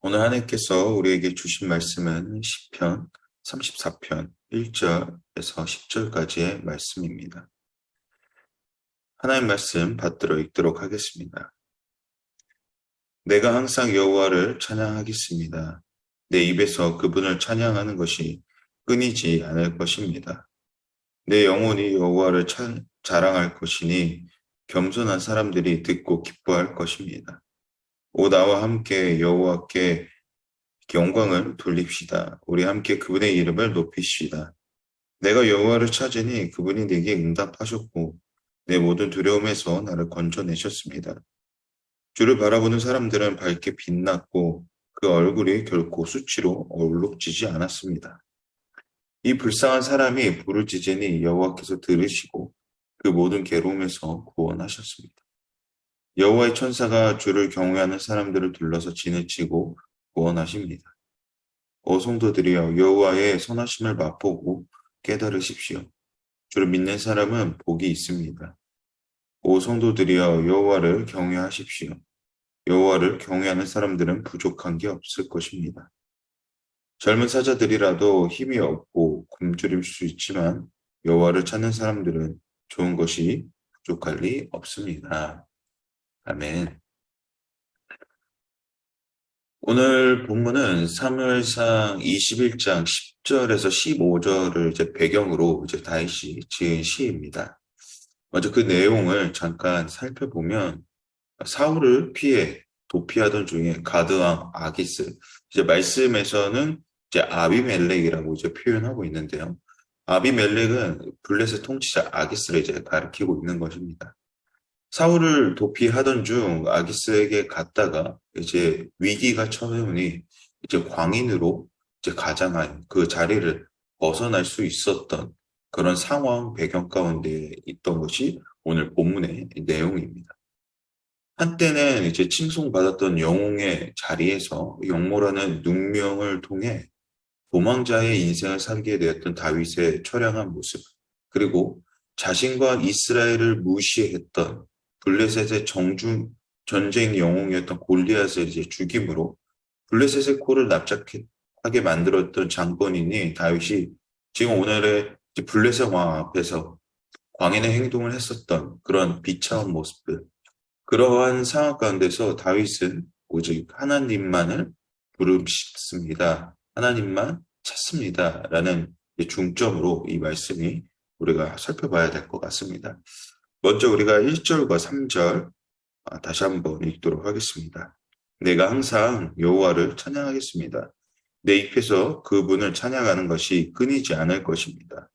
오늘 하나님께서 우리에게 주신 말씀은 시편 34편 1절에서 10절까지의 말씀입니다. 하나님 말씀 받들어 읽도록 하겠습니다. 내가 항상 여호와를 찬양하겠습니다. 내 입에서 그분을 찬양하는 것이 끊이지 않을 것입니다. 내 영혼이 여호와를 자랑할 것이니 겸손한 사람들이 듣고 기뻐할 것입니다. 오 나와 함께 여호와께 영광을 돌립시다. 우리 함께 그분의 이름을 높이시다. 내가 여호와를 찾으니 그분이 내게 응답하셨고 내 모든 두려움에서 나를 건져내셨습니다. 주를 바라보는 사람들은 밝게 빛났고 그 얼굴이 결코 수치로 얼룩지지 않았습니다. 이 불쌍한 사람이 부르짖으니 여호와께서 들으시고 그 모든 괴로움에서 구원하셨습니다. 여호와의 천사가 주를 경외하는 사람들을 둘러서 진을 치고 구원하십니다. 오 성도들이여 여호와의 선하심을 맛보고 깨달으십시오. 주를 믿는 사람은 복이 있습니다. 오 성도들이여 여호와를 경외하십시오. 여호와를 경외하는 사람들은 부족한 게 없을 것입니다. 젊은 사자들이라도 힘이 없고 굶주릴 수 있지만 여호와를 찾는 사람들은 좋은 것이 부족할 리 없습니다. 아멘. 오늘 본문은 사무엘상 21장 10절에서 15절을 배경으로 다윗이 지은 시입니다. 먼저 그 내용을 잠깐 살펴보면 사울을 피해 도피하던 중에 가드왕 아기스, 말씀에서는 아비멜렉이라고 표현하고 있는데요. 아비멜렉은 블레셋 통치자 아기스를 가리키고 있는 것입니다. 사울을 도피하던 중 아기스에게 갔다가 위기가 처해오니 광인으로 가장한 그 자리를 벗어날 수 있었던 그런 상황 배경 가운데 있던 것이 오늘 본문의 내용입니다. 한때는 칭송받았던 영웅의 자리에서 영모라는 눈명을 통해 도망자의 인생을 살게 되었던 다윗의 처량한 모습, 그리고 자신과 이스라엘을 무시했던 블레셋의 전쟁 영웅이었던 골리앗을 죽임으로 블레셋의 코를 납작하게 만들었던 장본인이 다윗이 지금 오늘의 블레셋 왕 앞에서 광인의 행동을 했었던 그런 비참한 모습들, 그러한 상황 가운데서 다윗은 오직 하나님만을 부르짖습니다. 하나님만 찾습니다. 라는 중점으로 이 말씀이 우리가 살펴봐야 될 것 같습니다. 먼저 우리가 1절과 3절 다시 한번 읽도록 하겠습니다. 내가 항상 여호와를 찬양하겠습니다. 내 입에서 그분을 찬양하는 것이 끊이지 않을 것입니다.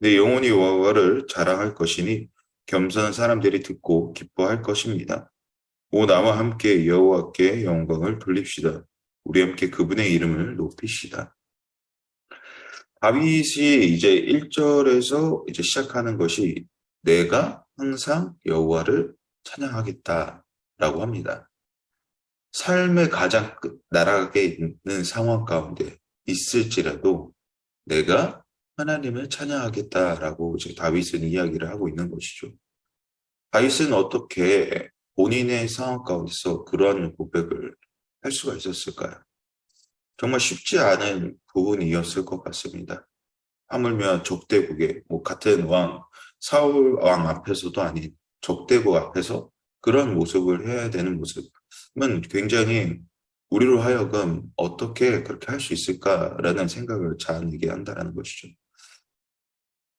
내 영혼이 여호와를 자랑할 것이니 겸손한 사람들이 듣고 기뻐할 것입니다. 오 나와 함께 여호와께 영광을 돌립시다. 우리 함께 그분의 이름을 높이시다. 다윗이 1절에서 시작하는 것이 내가 항상 여호와를 찬양하겠다라고 합니다. 삶의 가장 나락에 있는 상황 가운데 있을지라도 내가 하나님을 찬양하겠다라고 다윗은 이야기를 하고 있는 것이죠. 다윗은 어떻게 본인의 상황 가운데서 그러한 고백을 할 수가 있었을까요? 정말 쉽지 않은 부분이었을 것 같습니다. 하물며 적대국의 같은 사울 왕 앞에서도 아닌 적대국 앞에서 그런 모습을 해야 되는 모습은 굉장히 우리로 하여금 어떻게 그렇게 할 수 있을까라는 생각을 자아내게 한다는 것이죠.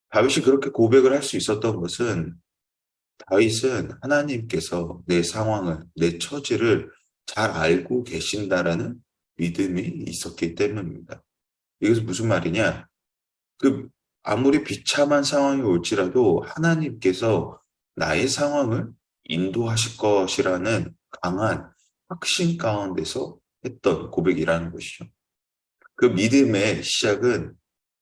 다윗이 그렇게 고백을 할 수 있었던 것은 다윗은 하나님께서 내 상황을, 내 처지를 잘 알고 계신다라는 믿음이 있었기 때문입니다. 이것은 무슨 말이냐? 아무리 비참한 상황이 올지라도 하나님께서 나의 상황을 인도하실 것이라는 강한 확신 가운데서 했던 고백이라는 것이죠. 그 믿음의 시작은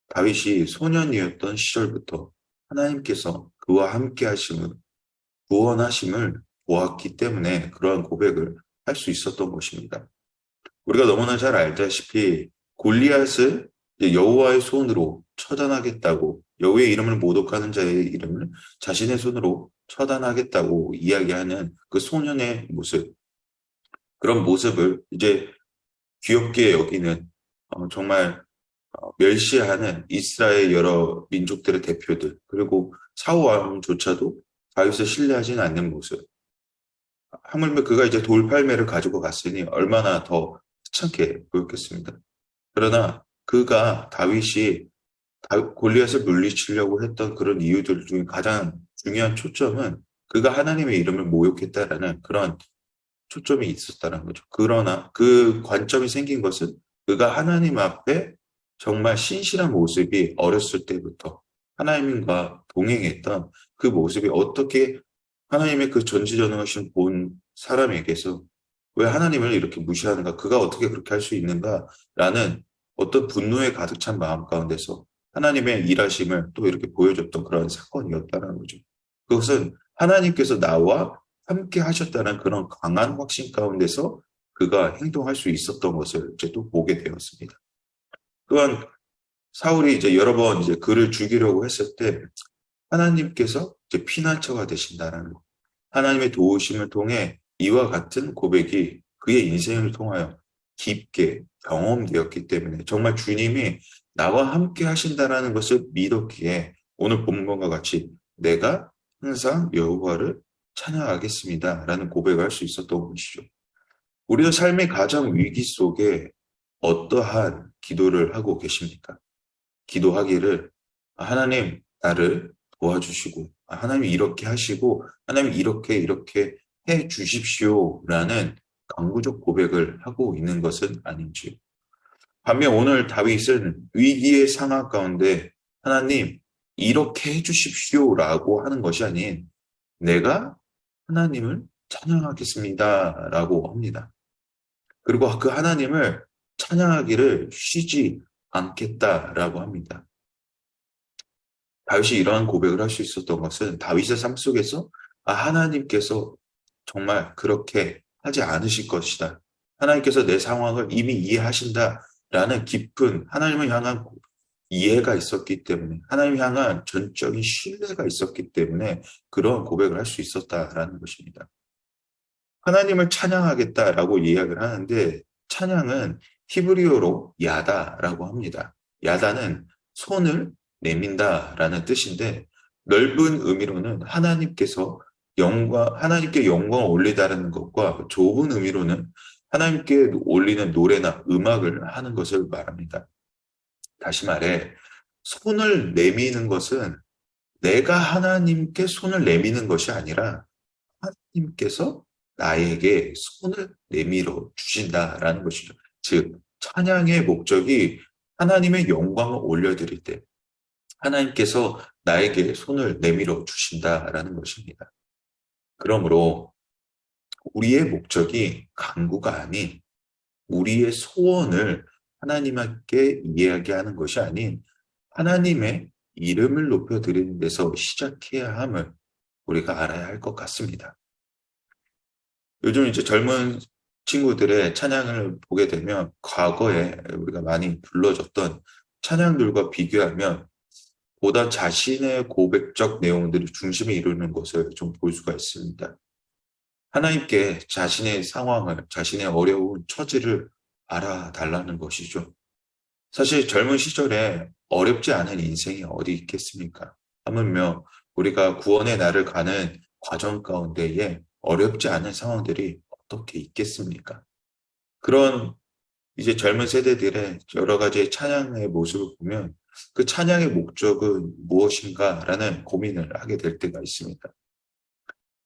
다윗이 소년이었던 시절부터 하나님께서 그와 함께 하심을, 구원하심을 보았기 때문에 그러한 고백을 할 수 있었던 것입니다. 우리가 너무나 잘 알다시피 골리앗을 여호와의 손으로 처단하겠다고, 여호와의 이름을 모독하는 자의 이름을 자신의 손으로 처단하겠다고 이야기하는 그 소년의 모습, 그런 모습을 귀엽게 여기는 정말 멸시하는 이스라엘 여러 민족들의 대표들, 그리고 사울왕조차도 다윗을 신뢰하지는 않는 모습. 하물며 그가 이제 돌팔매를 가지고 갔으니 얼마나 더 귀찮게 보였겠습니다. 그러나 그가 다윗이 골리앗을 물리치려고 했던 그런 이유들 중에 가장 중요한 초점은 그가 하나님의 이름을 모욕했다라는 그런 초점이 있었다는 거죠. 그러나 그 관점이 생긴 것은 그가 하나님 앞에 정말 신실한 모습이 어렸을 때부터 하나님과 동행했던 그 모습이 어떻게 하나님의 그 전지전능하신 본 사람에게서 왜 하나님을 이렇게 무시하는가? 그가 어떻게 그렇게 할 수 있는가라는 어떤 분노에 가득 찬 마음 가운데서 하나님의 일하심을 또 이렇게 보여줬던 그런 사건이었다는 거죠. 그것은 하나님께서 나와 함께 하셨다는 그런 강한 확신 가운데서 그가 행동할 수 있었던 것을 이제 또 보게 되었습니다. 또한 사울이 이제 여러 번 이제 그를 죽이려고 했을 때 하나님께서 이제 피난처가 되신다는 것. 하나님의 도우심을 통해 이와 같은 고백이 그의 인생을 통하여 깊게 경험되었기 때문에 정말 주님이 나와 함께 하신다라는 것을 믿었기에 오늘 본문과 같이 내가 항상 여호와를 찬양하겠습니다라는 고백을 할 수 있었던 것이죠. 우리의 삶의 가장 위기 속에 어떠한 기도를 하고 계십니까? 기도하기를 하나님 나를 도와주시고 하나님 이렇게 하시고 하나님 이렇게 해 주십시오라는 강구적 고백을 하고 있는 것은 아닌지요. 반면 오늘 다윗은 위기의 상황 가운데 하나님 이렇게 해 주십시오라고 하는 것이 아닌 내가 하나님을 찬양하겠습니다라고 합니다. 그리고 그 하나님을 찬양하기를 쉬지 않겠다라고 합니다. 다윗이 이러한 고백을 할 수 있었던 것은 다윗의 삶 속에서 하나님께서 정말 그렇게 하지 않으실 것이다. 하나님께서 내 상황을 이미 이해하신다라는 깊은 하나님을 향한 이해가 있었기 때문에 하나님을 향한 전적인 신뢰가 있었기 때문에 그런 고백을 할 수 있었다라는 것입니다. 하나님을 찬양하겠다라고 이야기를 하는데 찬양은 히브리어로 야다라고 합니다. 야다는 손을 내민다라는 뜻인데 넓은 의미로는 하나님께 영광을 올리다라는 것과 좁은 의미로는 하나님께 올리는 노래나 음악을 하는 것을 말합니다. 다시 말해 손을 내미는 것은 내가 하나님께 손을 내미는 것이 아니라 하나님께서 나에게 손을 내밀어 주신다라는 것이죠. 즉 찬양의 목적이 하나님의 영광을 올려드릴 때 하나님께서 나에게 손을 내밀어 주신다라는 것입니다. 그러므로 우리의 목적이 간구가 아닌 우리의 소원을 하나님께 이야기하는 것이 아닌 하나님의 이름을 높여드리는 데서 시작해야 함을 우리가 알아야 할 것 같습니다. 요즘 이제 젊은 친구들의 찬양을 보게 되면 과거에 우리가 많이 불러줬던 찬양들과 비교하면 보다 자신의 고백적 내용들이 중심에 이루는 것을 좀 볼 수가 있습니다. 하나님께 자신의 상황을, 자신의 어려운 처지를 알아달라는 것이죠. 사실 젊은 시절에 어렵지 않은 인생이 어디 있겠습니까? 하물며 우리가 구원의 날을 가는 과정 가운데에 어렵지 않은 상황들이 어떻게 있겠습니까? 그런 이제 젊은 세대들의 여러 가지 찬양의 모습을 보면 그 찬양의 목적은 무엇인가라는 고민을 하게 될 때가 있습니다.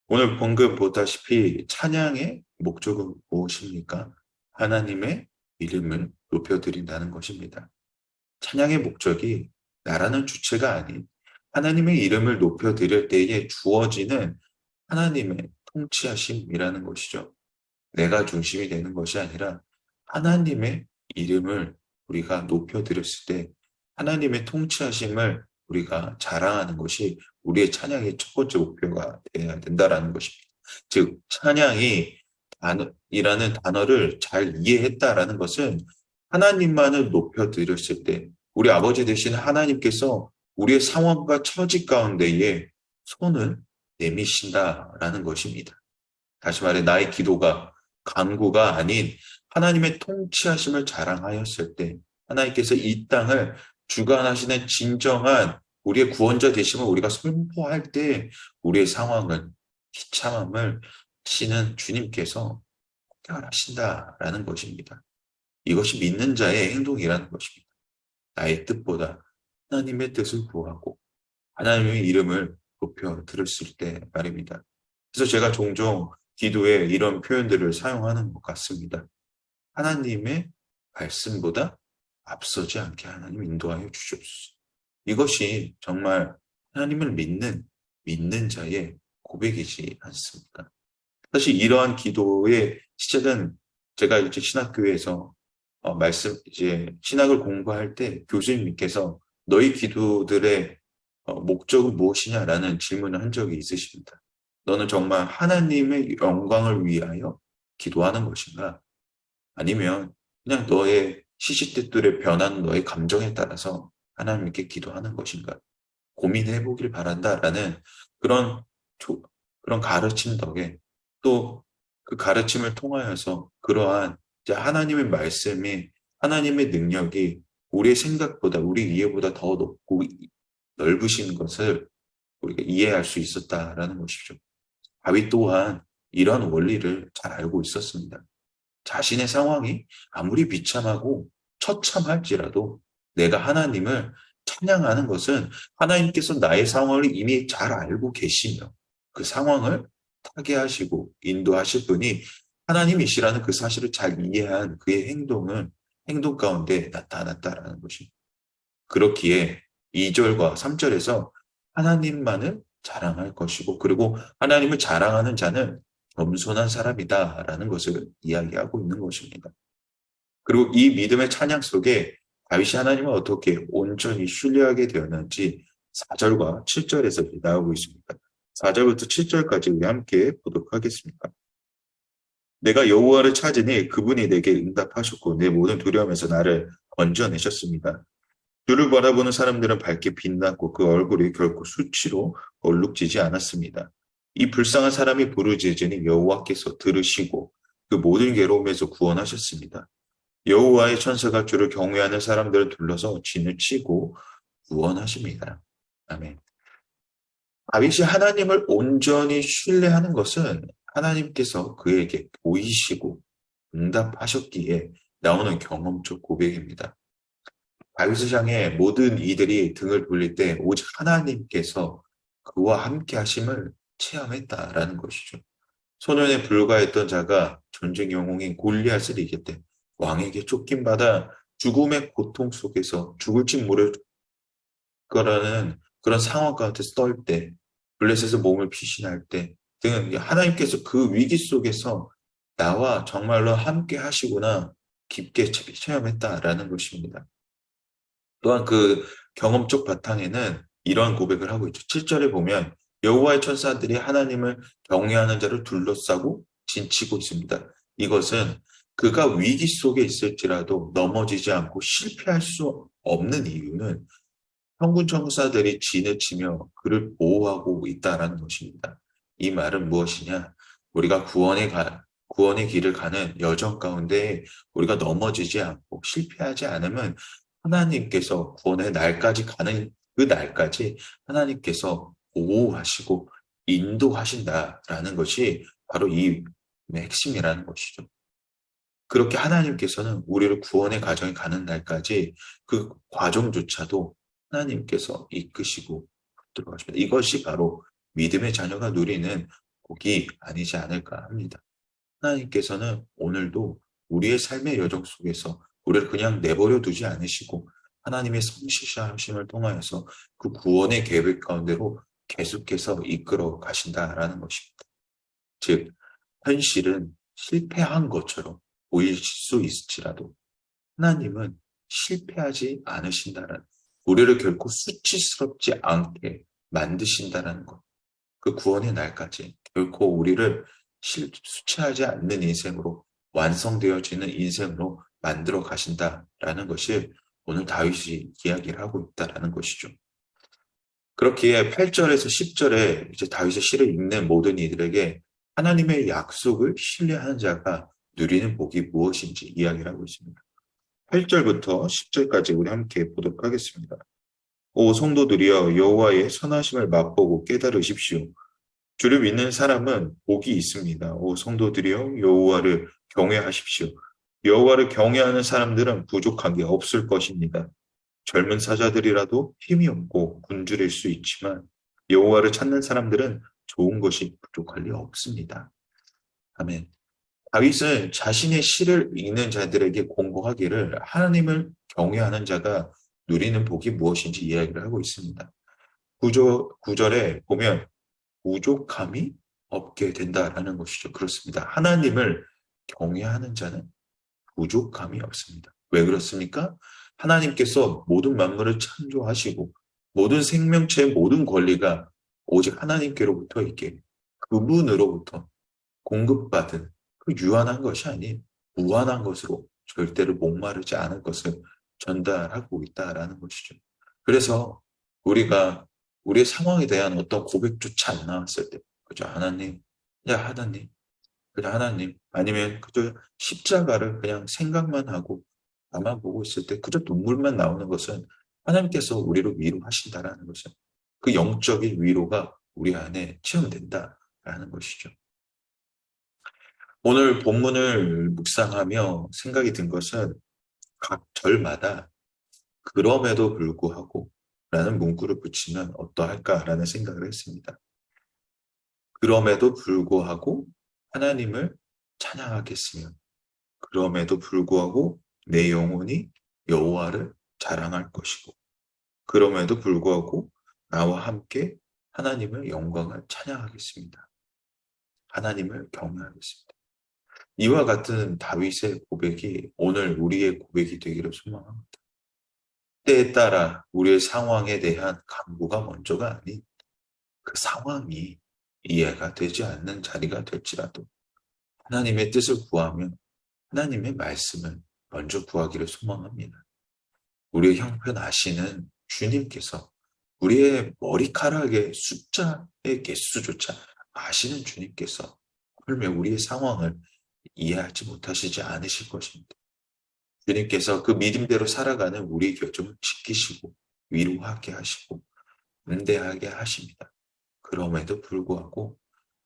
오늘 방금 보다시피 찬양의 목적은 무엇입니까? 하나님의 이름을 높여드린다는 것입니다. 찬양의 목적이 나라는 주체가 아닌 하나님의 이름을 높여드릴 때에 주어지는 하나님의 통치하심이라는 것이죠. 내가 중심이 되는 것이 아니라 하나님의 이름을 우리가 높여드렸을 때 하나님의 통치하심을 우리가 자랑하는 것이 우리의 찬양의 첫 번째 목표가 되어야 된다는 것입니다. 즉 찬양이라는 단어를 잘 이해했다라는 것은 하나님만을 높여드렸을 때 우리 아버지 되신 하나님께서 우리의 상황과 처지 가운데에 손을 내미신다라는 것입니다. 다시 말해 나의 기도가 강구가 아닌 하나님의 통치하심을 자랑하였을 때 하나님께서 이 땅을 주관하시는 진정한 우리의 구원자 되심을 우리가 선포할 때 우리의 상황을 비참함을 하시는 주님께서 해결하신다라는 것입니다. 이것이 믿는 자의 행동이라는 것입니다. 나의 뜻보다 하나님의 뜻을 구하고 하나님의 이름을 높여 들었을 때 말입니다. 그래서 제가 종종 기도에 이런 표현들을 사용하는 것 같습니다. 하나님의 말씀보다 앞서지 않게 하나님 인도하여 주시옵소서. 이것이 정말 하나님을 믿는 자의 고백이지 않습니까? 사실 이러한 기도의 시작은 제가 이제 신학교에서 신학을 공부할 때 교수님께서 너희 기도들의 목적은 무엇이냐라는 질문을 한 적이 있으십니다. 너는 정말 하나님의 영광을 위하여 기도하는 것인가? 아니면 그냥 너의 시시때때에 변하는 너의 감정에 따라서 하나님께 기도하는 것인가? 고민해 보길 바란다라는 그런 그런 가르침 덕에 또 그 가르침을 통하여서 그러한 이제 하나님의 말씀이 하나님의 능력이 우리의 생각보다 우리 이해보다 더 높고 넓으신 것을 우리가 이해할 수 있었다라는 것이죠. 다윗 또한 이런 원리를 잘 알고 있었습니다. 자신의 상황이 아무리 비참하고 처참할지라도 내가 하나님을 찬양하는 것은 하나님께서 나의 상황을 이미 잘 알고 계시며 그 상황을 타개하시고 인도하실 분이 하나님이시라는 그 사실을 잘 이해한 그의 행동 가운데 나타났다라는 것입니다. 그렇기에 2절과 3절에서 하나님만을 자랑할 것이고 그리고 하나님을 자랑하는 자는 겸손한 사람이다라는 것을 이야기하고 있는 것입니다. 그리고 이 믿음의 찬양 속에 다윗이 하나님을 어떻게 온전히 신뢰하게 되었는지 4절과 7절에서 나오고 있습니다. 4절부터 7절까지 우리 함께 보도록 하겠습니다. 내가 여호와를 찾으니 그분이 내게 응답하셨고 내 모든 두려움에서 나를 건져내셨습니다. 주를 바라보는 사람들은 밝게 빛났고 그 얼굴이 결코 수치로 얼룩지지 않았습니다. 이 불쌍한 사람이 부르짖으니 여호와께서 들으시고 그 모든 괴로움에서 구원하셨습니다. 여호와의 천사가 주를 경외하는 사람들을 둘러서 진을 치고 구원하십니다. 아멘. 다윗이 하나님을 온전히 신뢰하는 것은 하나님께서 그에게 보이시고 응답하셨기에 나오는 경험적 고백입니다. 다윗을 향해 모든 이들이 등을 돌릴 때 오직 하나님께서 그와 함께 하심을 체험했다라는 것이죠. 소년에 불과했던 자가 전쟁 영웅인 골리앗을 이길 때 왕에게 쫓김받아 죽음의 고통 속에서 죽을지 모를 거라는 그런 상황 가운데 썰 때, 블레셋에서 몸을 피신할 때 등은 하나님께서 그 위기 속에서 나와 정말로 함께 하시구나 깊게 체험했다라는 것입니다. 또한 그 경험적 바탕에는 이러한 고백을 하고 있죠. 7절에 보면 여호와의 천사들이 하나님을 경외하는 자를 둘러싸고 진치고 있습니다. 이것은 그가 위기 속에 있을지라도 넘어지지 않고 실패할 수 없는 이유는 평군 천사들이 진을 치며 그를 보호하고 있다는 것입니다. 이 말은 무엇이냐? 우리가 구원의 길을 가는 여정 가운데 우리가 넘어지지 않고 실패하지 않으면 하나님께서 구원의 날까지 가는 그 날까지 하나님께서 보호하시고 인도하신다라는 것이 바로 이 핵심이라는 것이죠. 그렇게 하나님께서는 우리를 구원의 과정에 가는 날까지 그 과정조차도 하나님께서 이끄시고 들어가십니다. 이것이 바로 믿음의 자녀가 누리는 복이 아니지 않을까 합니다. 하나님께서는 오늘도 우리의 삶의 여정 속에서 우리를 그냥 내버려 두지 않으시고 하나님의 성실하심을 통하여서 그 구원의 계획 가운데로 계속해서 이끌어 가신다라는 것입니다. 즉 현실은 실패한 것처럼 보일 수 있을지라도 하나님은 실패하지 않으신다라는, 우리를 결코 수치스럽지 않게 만드신다라는 것. 그 구원의 날까지 결코 우리를 수치하지 않는 인생으로 완성되어지는 인생으로 만들어 가신다라는 것을 오늘 다윗이 이야기를 하고 있다라는 것이죠. 그렇기에 8절에서 10절에 이제 다윗의 시를 읽는 모든 이들에게 하나님의 약속을 신뢰하는 자가 누리는 복이 무엇인지 이야기를 하고 있습니다. 8절부터 10절까지 우리 함께 보도록 하겠습니다. 오 성도들이여 여호와의 선하심을 맛보고 깨달으십시오. 주를 믿는 사람은 복이 있습니다. 오 성도들이여 여호와를 경외하십시오. 여호와를 경외하는 사람들은 부족한 게 없을 것입니다. 젊은 사자들이라도 힘이 없고 굶주릴 수 있지만 여호와를 찾는 사람들은 좋은 것이 부족할 리 없습니다. 아멘. 다윗은 자신의 시를 읽는 자들에게 공고하기를 하나님을 경외하는 자가 누리는 복이 무엇인지 이야기를 하고 있습니다. 9절에 보면 부족함이 없게 된다라는 것이죠. 그렇습니다. 하나님을 경외하는 자는 부족함이 없습니다. 왜 그렇습니까? 하나님께서 모든 만물을 창조하시고 모든 생명체의 모든 권리가 오직 하나님께로부터 있게 그분으로부터 공급받은 그 유한한 것이 아닌 무한한 것으로 절대로 목마르지 않을 것을 전달하고 있다라는 것이죠. 그래서 우리가 우리의 상황에 대한 어떤 고백조차 안 나왔을 때 그저 하나님, 하나님, 그냥 하나님 아니면 그저 십자가를 그냥 생각만 하고 나만 보고 있을 때 그저 눈물만 나오는 것은 하나님께서 우리를 위로하신다라는 것은 그 영적인 위로가 우리 안에 체험된다라는 것이죠. 오늘 본문을 묵상하며 생각이 든 것은 각 절마다 그럼에도 불구하고 라는 문구를 붙이면 어떠할까라는 생각을 했습니다. 그럼에도 불구하고 하나님을 찬양하겠으며 그럼에도 불구하고 내 영혼이 여호와를 자랑할 것이고 그럼에도 불구하고 나와 함께 하나님의 영광을 찬양하겠습니다. 하나님을 경외하겠습니다. 이와 같은 다윗의 고백이 오늘 우리의 고백이 되기를 소망합니다. 때에 따라 우리의 상황에 대한 간구가 먼저가 아닌 그 상황이 이해가 되지 않는 자리가 될지라도 하나님의 뜻을 구하며 하나님의 말씀을 먼저 구하기를 소망합니다. 우리의 형편 아시는 주님께서 우리의 머리카락의 숫자의 개수조차 아시는 주님께서 설마 우리의 상황을 이해하지 못하시지 않으실 것입니다. 주님께서 그 믿음대로 살아가는 우리의 결정을 지키시고 위로하게 하시고 은대하게 하십니다. 그럼에도 불구하고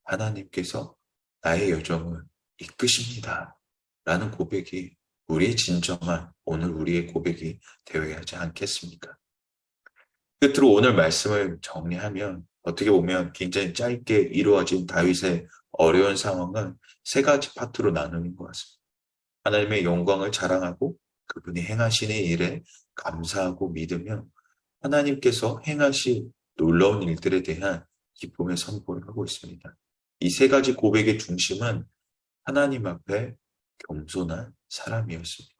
하나님께서 나의 여정을 이끄십니다. 라는 고백이 우리의 진정한 오늘 우리의 고백이 되어야 하지 않겠습니까? 끝으로 오늘 말씀을 정리하면 어떻게 보면 굉장히 짧게 이루어진 다윗의 어려운 상황은 세 가지 파트로 나누는 것 같습니다. 하나님의 영광을 자랑하고 그분이 행하시는 일에 감사하고 믿으며 하나님께서 행하신 놀라운 일들에 대한 기쁨의 선포를 하고 있습니다. 이 세 가지 고백의 중심은 하나님 앞에 겸손한 사람이었습니다.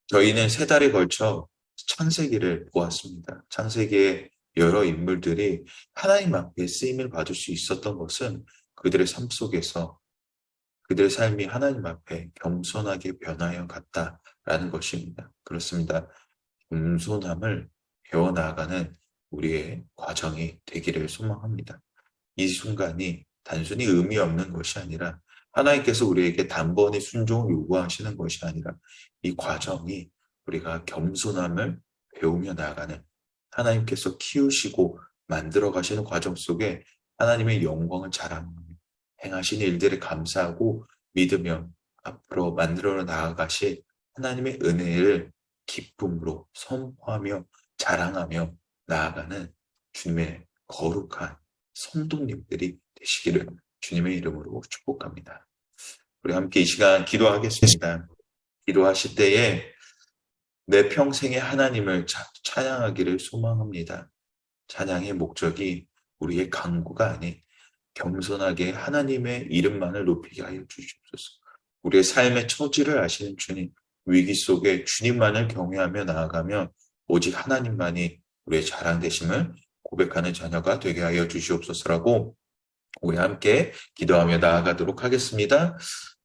저희는 세 달에 걸쳐 창세기를 보았습니다. 창세기의 여러 인물들이 하나님 앞에 쓰임을 받을 수 있었던 것은 그들의 삶 속에서 그들의 삶이 하나님 앞에 겸손하게 변하여 갔다라는 것입니다. 그렇습니다. 겸손함을 배워나가는 우리의 과정이 되기를 소망합니다. 이 순간이 단순히 의미 없는 것이 아니라 하나님께서 우리에게 단번에 순종을 요구하시는 것이 아니라 이 과정이 우리가 겸손함을 배우며 나아가는 하나님께서 키우시고 만들어 가시는 과정 속에 하나님의 영광을 자랑하며 행하신 일들에 감사하고 믿으며 앞으로 만들어 나아가실 하나님의 은혜를 기쁨으로 선포하며 자랑하며 나아가는 주님의 거룩한 성도님들이 되시기를 주님의 이름으로 축복합니다. 우리 함께 이 시간 기도하겠습니다. 기도하실 때에 내 평생에 하나님을 찬양하기를 소망합니다. 찬양의 목적이 우리의 강구가 아닌 겸손하게 하나님의 이름만을 높이게 하여 주시옵소서. 우리의 삶의 처지를 아시는 주님, 위기 속에 주님만을 경외하며 나아가며 오직 하나님만이 우리의 자랑 되심을 고백하는 자녀가 되게 하여 주시옵소서라고 우리 함께 기도하며 나아가도록 하겠습니다.